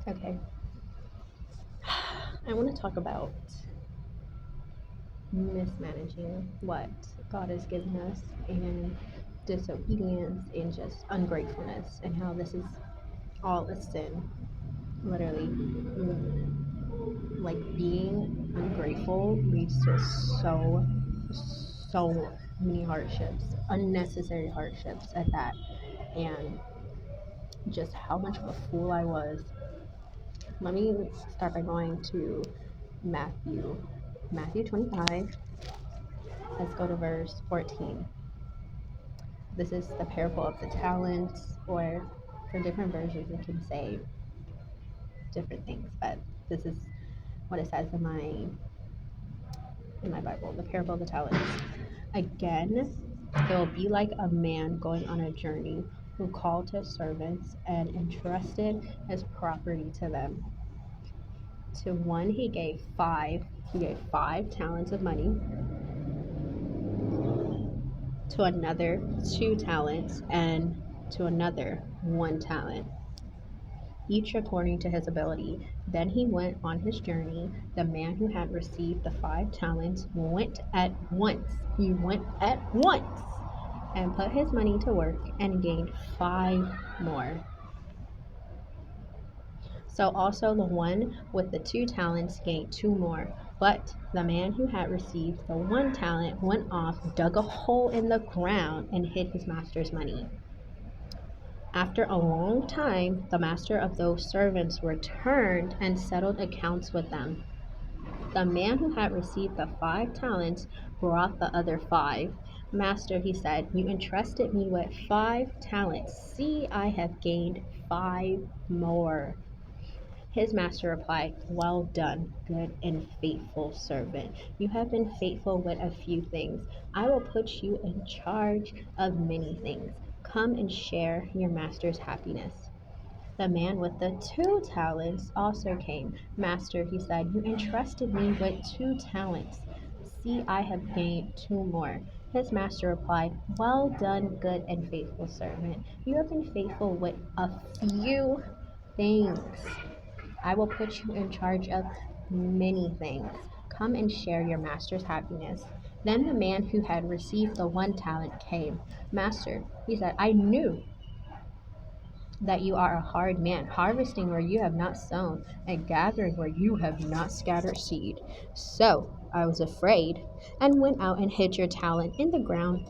Okay, I want to talk about mismanaging what God has given us and disobedience and just ungratefulness and how this is all a sin. Literally, like being ungrateful leads to so many hardships, unnecessary hardships at that, and just how much of a fool I was. Let me start by going to Matthew 25. Let's go to verse 14. This is the parable of the talents, or for different versions, it can say different things, but this is what it says in my Bible, the parable of the talents. Again, it will be like a man going on a journey who called his servants and entrusted his property to them. To one he gave 5 talents of money, to another 2 talents, and to another 1 talent, each according to his ability. Then he went on his journey. The man who had received the 5 talents went at once. He went at once and put his money to work and gained 5 more. So also the one with the 2 talents gained 2 more. But the man who had received the 1 talent went off, dug a hole in the ground, and hid his master's money. After a long time, the master of those servants returned and settled accounts with them. The man who had received the 5 talents brought the other 5. Master, he said, you entrusted me with 5 talents. See, I have gained 5 more. His master replied, well done, good and faithful servant. You have been faithful with a few things. I will put you in charge of many things. Come and share your master's happiness. The man with the 2 talents also came. Master, he said, you entrusted me with 2 talents. See, I have gained 2 more. His master replied, well done, good and faithful servant. You have been faithful with a few things. I will put you in charge of many things. Come and share your master's happiness. Then the man who had received the 1 talent came. Master, he said, I knew that you are a hard man, harvesting where you have not sown, and gathering where you have not scattered seed. So I was afraid, and went out and hid your talent in the ground.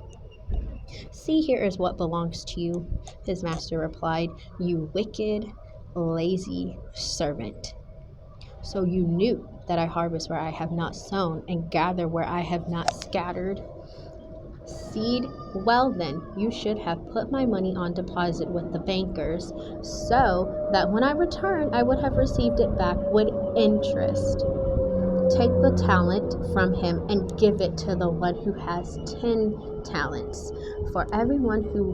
See, here is what belongs to you. His master replied, you wicked, lazy servant. So you knew that I harvest where I have not sown, and gather where I have not scattered seed. Well then, you should have put my money on deposit with the bankers, so that when I returned I would have received it back with interest. Take the talent from him and give it to the one who has 10 talents. For everyone who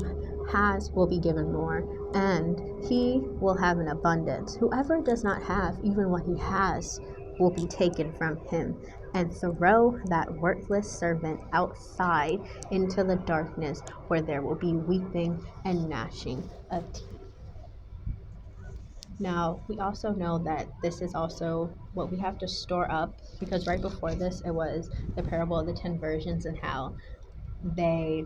has will be given more, and he will have an abundance. Whoever does not have, even what he has, will be taken from him. And throw that worthless servant outside into the darkness, where there will be weeping and gnashing of teeth. Now, we also know that this is also what we have to store up, because right before this, it was the parable of the 10 virgins and how they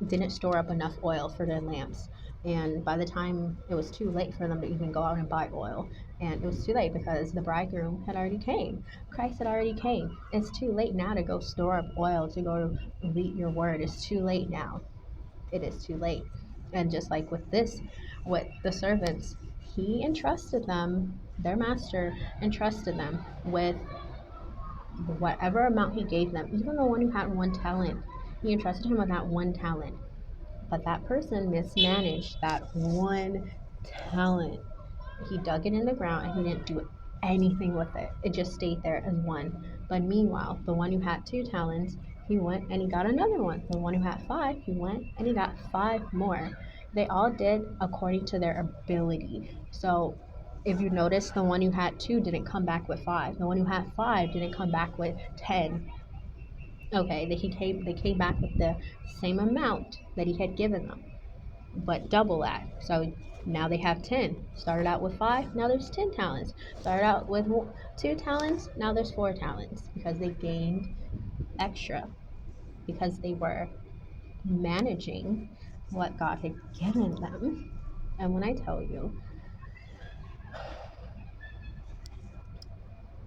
didn't store up enough oil for their lamps. And by the time it was too late for them to even go out and buy oil, and it was too late because the bridegroom had already came. Christ had already came. It's too late now to go store up oil, to go read your word. It's too late now. It is too late. And just like with this, with the servants, he entrusted them, their master entrusted them with whatever amount he gave them. Even the one who had 1 talent, he entrusted him with that 1 talent. But that person mismanaged that 1 talent. He dug it in the ground and he didn't do anything with it. It just stayed there as one. But meanwhile, the one who had 2 talents, he went and he got another one. The one who had 5, he went and he got 5 more. They all did according to their ability. So if you notice, the one who had 2 didn't come back with 5. The one who had 5 didn't come back with 10. Okay, they came back with the same amount that he had given them. but double that. So now they have 10. Started out with 5, now there's 10 talents. Started out with 2 talents, now there's 4 talents because they gained extra, because they were managing what God had given them. And when I tell you,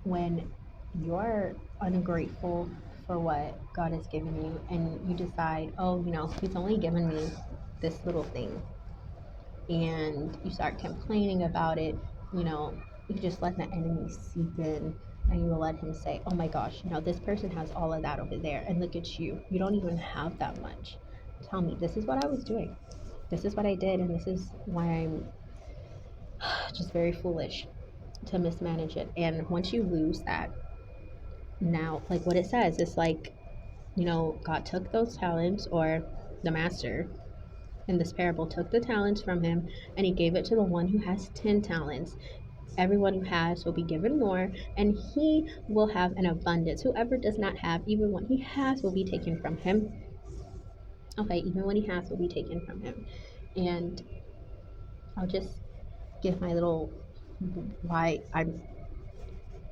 when you're ungrateful for what God has given you and you decide, oh, He's only given me this little thing, and you start complaining about it, you know, you just let the enemy seep in, and you will let him say, oh my gosh, this person has all of that over there, and look at you. You don't even have that much. Tell me, this is what I was doing. This is what I did, and this is why I'm just very foolish to mismanage it. And once you lose that, now, like what it says, it's like, God took those talents, or the master in this parable took the talents from him and he gave it to the one who has 10 talents. Everyone who has will be given more, and he will have an abundance. Whoever does not have, even what he has will be taken from him. Okay, even what he has will be taken from him. And I'll just give my little why I'm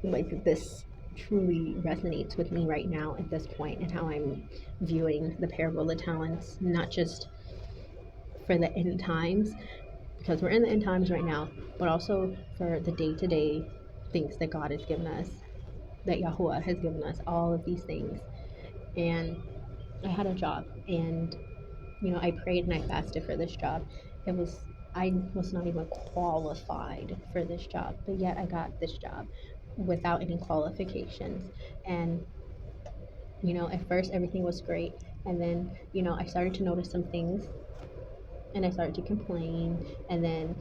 like this truly resonates with me right now at this point, and how I'm viewing the parable of the talents, not just for the end times, because we're in the end times right now, but also for the day-to-day things that God has given us, that Yahuwah has given us, all of these things. And I had a job, and I prayed and I fasted for this job. I was not even qualified for this job, but yet I got this job without any qualifications. And at first everything was great, and then I started to notice some things, and I started to complain, and then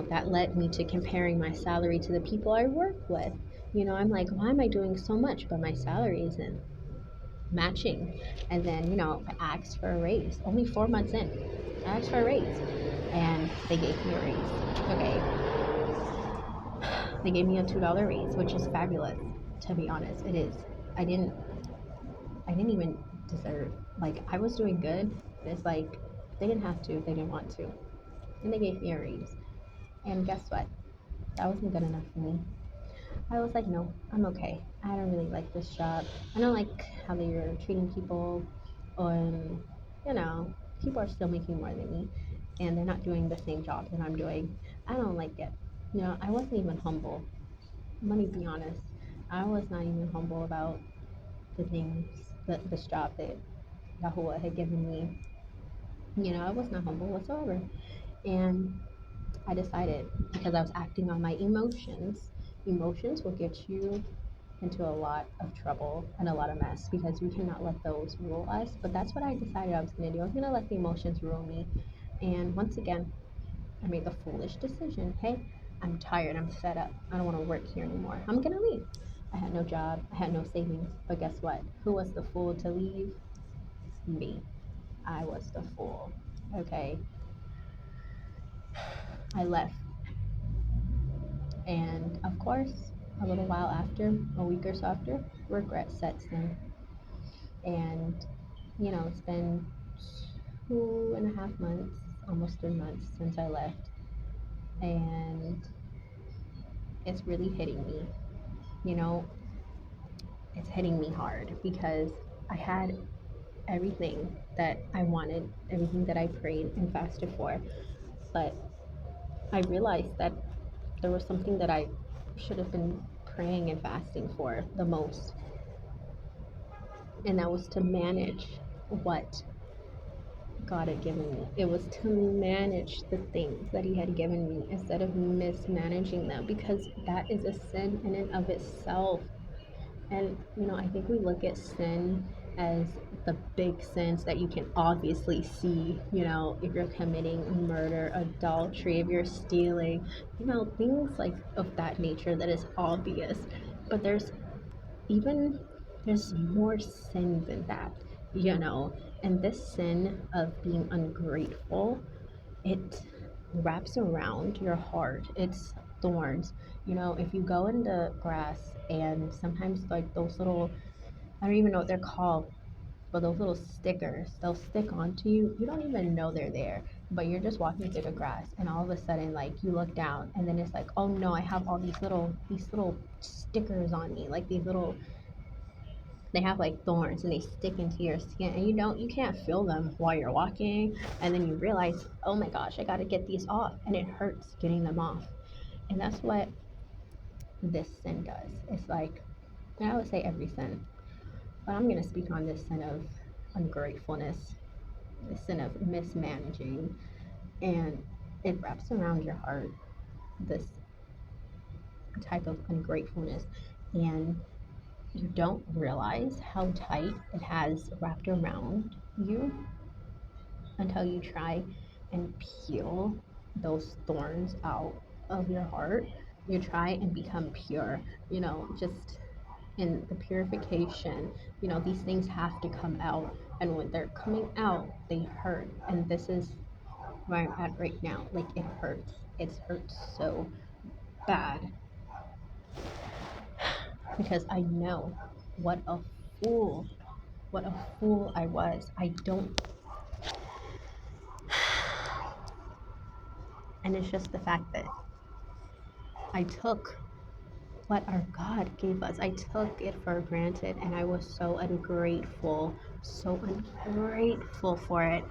that led me to comparing my salary to the people I work with. I'm like, why am I doing so much but my salary isn't matching? And then I asked for a raise only 4 months in. I asked for a raise, and they gave me a raise. Okay, they gave me a $2 raise, which is fabulous. To be honest, it is. I didn't i didn't even deserve, like, I was doing good. It's like they didn't have to, they didn't want to, and they gave me a raise. And guess what? That wasn't good enough for me. I was like, no, I'm okay. I don't really like this job. I don't like how they are treating people. And, you know, people are still making more than me, and they're not doing the same job that I'm doing. I don't like it. I wasn't even humble. Let me be honest. I was not even humble about the things, this job that Yahuwah had given me. I was not humble whatsoever. And I decided, because I was acting on my emotions. Emotions will get you into a lot of trouble and a lot of mess, because we cannot let those rule us. But that's what I decided I was going to do. I was going to let the emotions rule me. And once again, I made the foolish decision. Hey, I'm tired. I'm fed up. I don't want to work here anymore. I'm going to leave. I had no job. I had no savings. But guess what? Who was the fool to leave? Me. I was the fool. Okay. I left. And of course, a little while after, a week or so after, regret sets in. And, it's been 2.5 months, almost 3 months since I left. And it's really hitting me. You know, it's hitting me hard, because I had everything that I wanted, everything that I prayed and fasted for. But I realized that there was something that I should have been praying and fasting for the most, and that was to manage what God had given me. It was to manage the things that He had given me instead of mismanaging them, because that is a sin in and of itself. And I think we look at sin as the big sins that you can obviously see. If you're committing murder, adultery, if you're stealing, things like of that nature, that is obvious. But even there's more sin than that, and this sin of being ungrateful, it wraps around your heart. It's thorns. If you go in the grass, and sometimes, like, those little, I don't even know what they're called, but those little stickers, they'll stick onto you. You don't even know they're there. but you're just walking through the grass, and all of a sudden, like, you look down, and then it's like, oh no, I have all these little stickers on me, like these little, they have like thorns, and they stick into your skin, and you can't feel them while you're walking, and then you realize, oh my gosh, I got to get these off, and it hurts getting them off. And that's what this sin does. It's like, and I would say every sin, but I'm going to speak on this sin of ungratefulness, the sin of mismanaging, and it wraps around your heart, this type of ungratefulness, and you don't realize how tight it has wrapped around you until you try and peel those thorns out of your heart. You try and become pure, just in the purification, these things have to come out. And when they're coming out, they hurt. And this is where I'm at right now. Like, it hurts. It hurts so bad because I know what a fool, what a fool I was. I don't, and it's just the fact that I took what our God gave us. I took it for granted, and I was so ungrateful for it,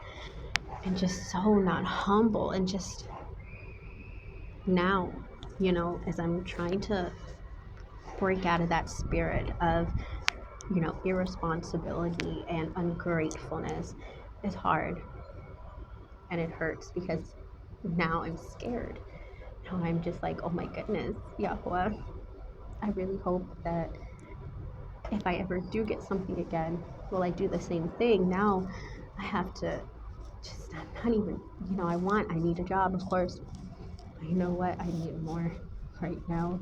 and just so not humble. And just now, as I'm trying to break out of that spirit of, irresponsibility and ungratefulness, is hard, and it hurts because now I'm scared. Now I'm just like, oh my goodness, Yahweh, I really hope that if I ever do get something again, will I do the same thing? Now I have to just, I'm not even, I need a job, of course. But you know what? I need more right now.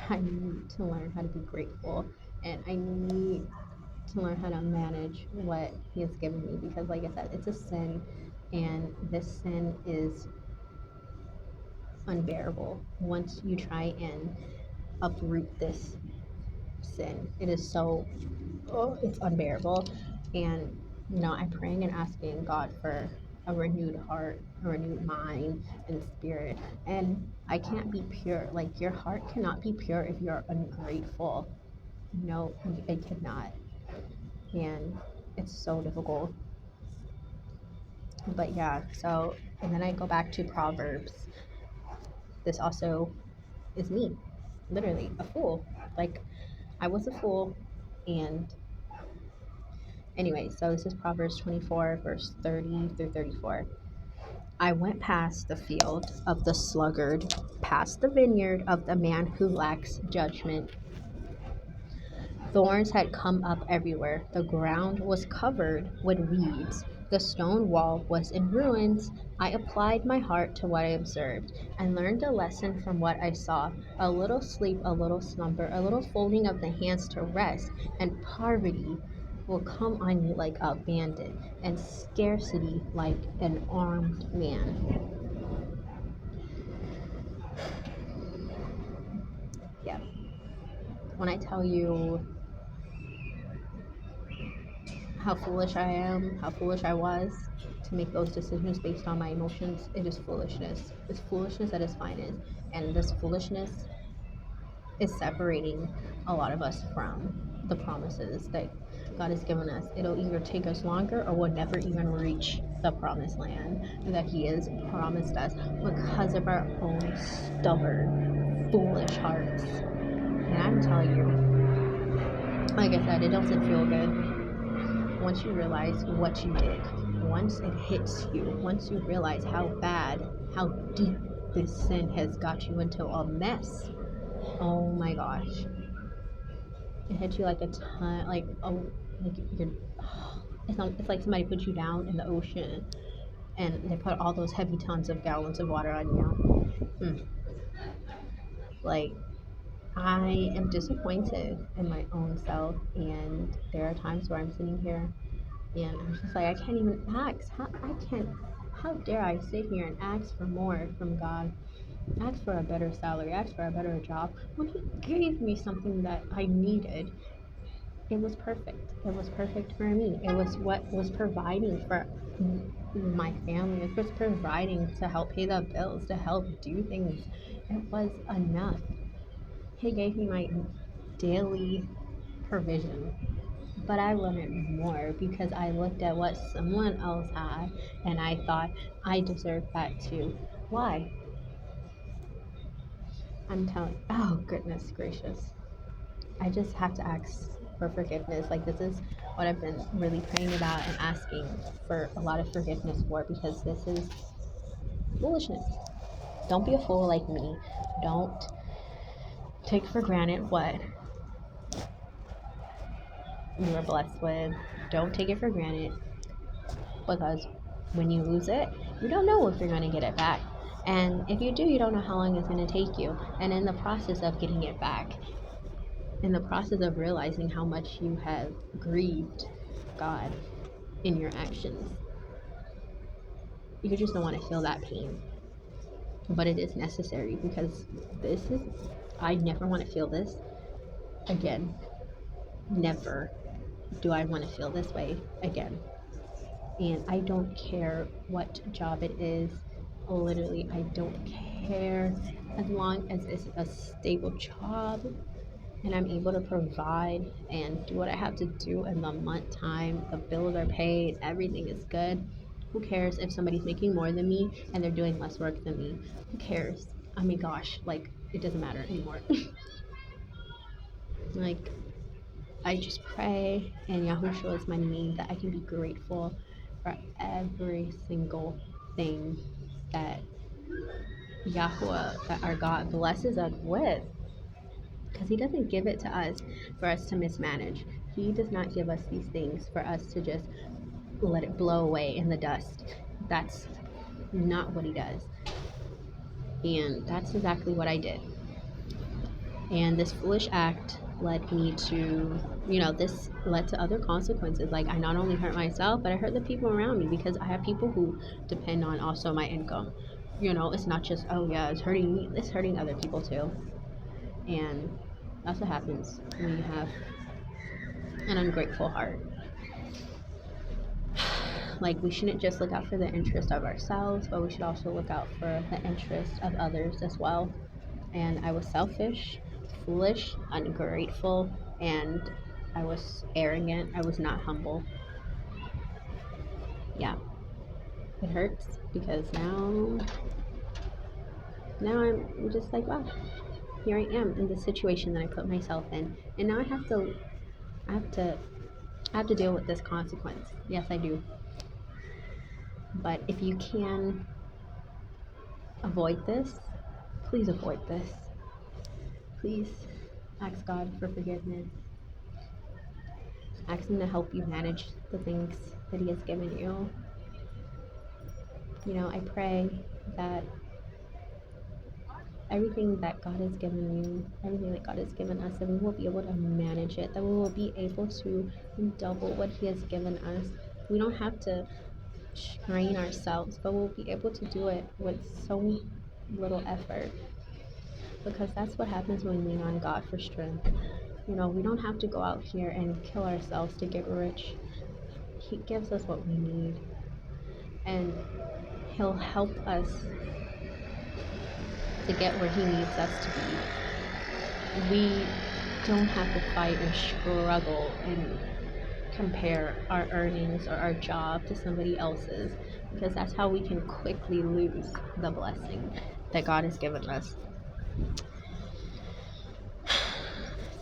I need to learn how to be grateful, and I need to learn how to manage what He has given me, because, like I said, it's a sin, and this sin is unbearable once you try and uproot this sin. It is so, oh, it's unbearable. And, I'm praying and asking God for a renewed heart, a renewed mind and spirit. And I can't be pure. Like, your heart cannot be pure if you're ungrateful. No, it cannot. And it's so difficult. But yeah, so, and then I go back to Proverbs. This also is me, literally a fool. Like, I was a fool. And anyway, so this is Proverbs 24, verse 30 through 34. I went past the field of the sluggard, past the vineyard of the man who lacks judgment. Thorns had come up everywhere. The ground was covered with weeds. The stone wall was in ruins. I applied my heart to what I observed and learned a lesson from what I saw. A little sleep, a little slumber, a little folding of the hands to rest, and poverty will come on you like a bandit, and scarcity like an armed man. Yeah. When I tell you how foolish I am, how foolish I was to make those decisions based on my emotions, it is foolishness. It's foolishness at its finest. And this foolishness is separating a lot of us from the promises that God has given us. It'll either take us longer, or we'll never even reach the promised land that He has promised us because of our own stubborn, foolish hearts. And I'm telling you, like I said, it doesn't feel good once you realize what you did, once it hits you, once you realize how bad, how deep this sin has got you into a mess. Oh my gosh. It hits you like a ton, like, oh, like you're, it's like somebody put you down in the ocean and they put all those heavy tons of gallons of water on you. Like, I am disappointed in my own self, and there are times where I'm sitting here and I'm just like, I can't even ask. How dare I sit here and ask for more from God? Ask for a better salary, ask for a better job. When He gave me something that I needed, it was perfect. It was perfect for me. It was what was providing for my family. It was providing to help pay the bills, to help do things. It was enough. He gave me my daily provision. But I wanted more because I looked at what someone else had and I thought I deserved that too. Why? I'm telling, oh goodness gracious. I just have to ask for forgiveness. Like, this is what I've been really praying about and asking for a lot of forgiveness for, because this is foolishness. Don't be a fool like me. Don't take for granted what you were blessed with. Don't take it for granted, because when you lose it, you don't know if you're going to get it back. And if you do, you don't know how long it's going to take you. And in the process of getting it back, in the process of realizing how much you have grieved God in your actions, you just don't want to feel that pain. But it is necessary, because I never want to feel this again. Never do I want to feel this way again. And I don't care what job it is. Literally, I don't care, as long as it's a stable job and I'm able to provide and do what I have to do in the month time. The bills are paid, everything is good. Who cares if somebody's making more than me and they're doing less work than me? Who cares? I mean, gosh, like, it doesn't matter anymore. Like, I just pray in Yahushua's my name that I can be grateful for every single thing that Yahuwah, that our God blesses us with. Because He doesn't give it to us for us to mismanage. He does not give us these things for us to just let it blow away in the dust. That's not what He does. And that's exactly what I did. And this foolish act led me to, this led to other consequences. Like, I not only hurt myself, but I hurt the people around me, because I have people who depend on also my income. It's not just, oh yeah, it's hurting me, it's hurting other people too. And that's what happens when you have an ungrateful heart. Like, we shouldn't just look out for the interest of ourselves, but we should also look out for the interest of others as well. And I was selfish, foolish, ungrateful, and I was arrogant. I was not humble. Yeah, it hurts, because now I'm just like, wow, here I am in the situation that I put myself in, and now I have to deal with this consequence. Yes, I do. But if you can avoid this, please avoid this. Please ask God for forgiveness. Ask Him to help you manage the things that He has given you. I pray that everything that God has given you, everything that God has given us, that we will be able to manage it, that we will be able to double what He has given us. We don't have to strain ourselves, but we'll be able to do it with so little effort, because that's what happens when we lean on God for strength. We don't have to go out here and kill ourselves to get rich. He gives us what we need, and He'll help us to get where He needs us to be. We don't have to fight and struggle and compare our earnings or our job to somebody else's, because that's how we can quickly lose the blessing that God has given us.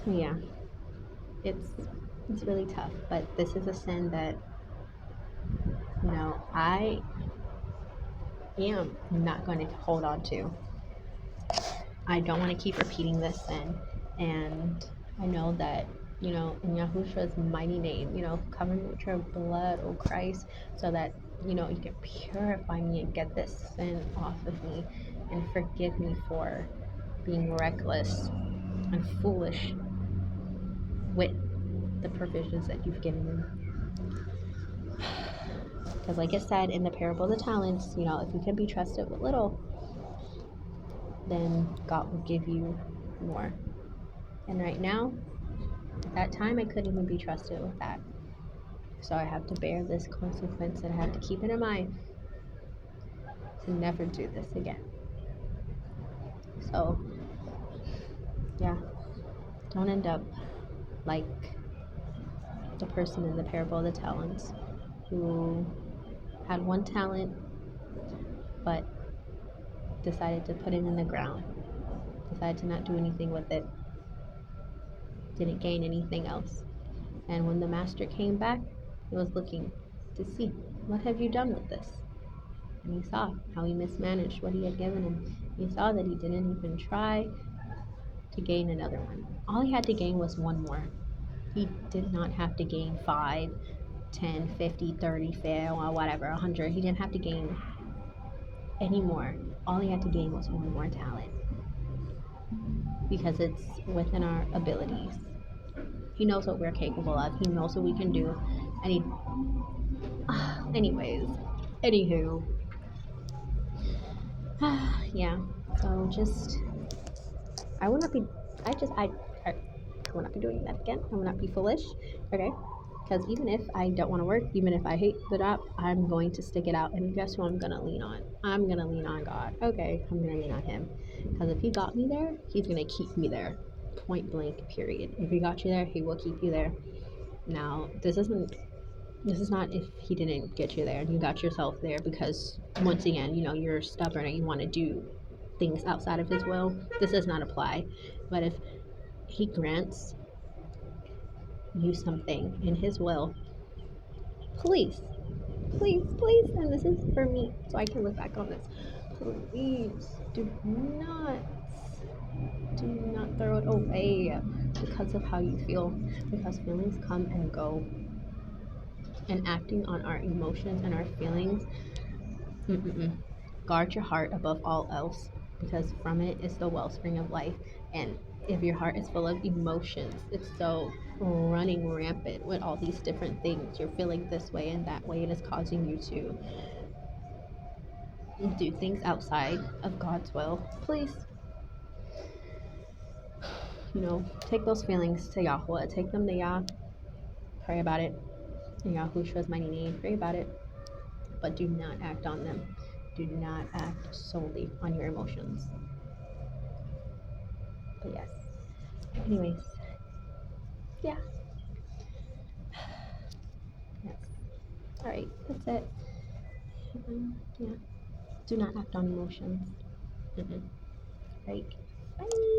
So yeah, it's really tough, but this is a sin that I am not going to hold on to. I don't want to keep repeating this sin, and I know that, in Yahushua's mighty name, cover me with your blood, oh Christ, so that, you can purify me and get this sin off of me, and forgive me for being reckless and foolish with the provisions that you've given me. Because like I said in the parable of the talents, if you can be trusted with little, then God will give you more. And right now, at that time, I couldn't even be trusted with that. So I have to bear this consequence, and I have to keep it in mind to never do this again. So, yeah, don't end up like the person in the parable of the talents who had one talent but decided to put it in the ground, decided to not do anything with it, didn't gain anything else. And when the master came back, he was looking to see, what have you done with this? And he saw how he mismanaged what he had given him. He saw that he didn't even try to gain another one. All he had to gain was one more. He did not have to gain 5, 10, 50, 30, 50, or whatever, 100. He didn't have to gain any more. All he had to gain was one more talent because it's within our abilities. He knows what we're capable of. He knows what we can do. And he, anyways, anywho, yeah. So just, I will not be, I will not be doing that again. I will not be foolish, okay? Because even if I don't want to work, even if I hate the job, I'm going to stick it out. And guess who I'm going to lean on? I'm going to lean on God. Okay, I'm going to lean on Him. Because if He got me there, He's going to keep me there. Point blank, period. If He got you there, He will keep you there. Now, this is not if He didn't get you there and you got yourself there because, once again, you're stubborn and you want to do things outside of His will. This does not apply. But if He grants you something in His will, please, please, please, and this is for me, so I can look back on this. Please do not throw it away because of how you feel, because feelings come and go, and acting on our emotions and our feelings. Guard your heart above all else, because from it is the wellspring of life. And if your heart is full of emotions, it's so running rampant with all these different things. You're feeling this way and that way, and it's causing you to do things outside of God's will. Please, take those feelings to Yahweh. Take them to Yah. Pray about it. In Yahushua's mighty name, pray about it. But do not act on them. Do not act solely on your emotions. But yes. Anyways. Yeah. Yes. Alright, that's it. Yeah. Do not act on emotions. Right. Bye.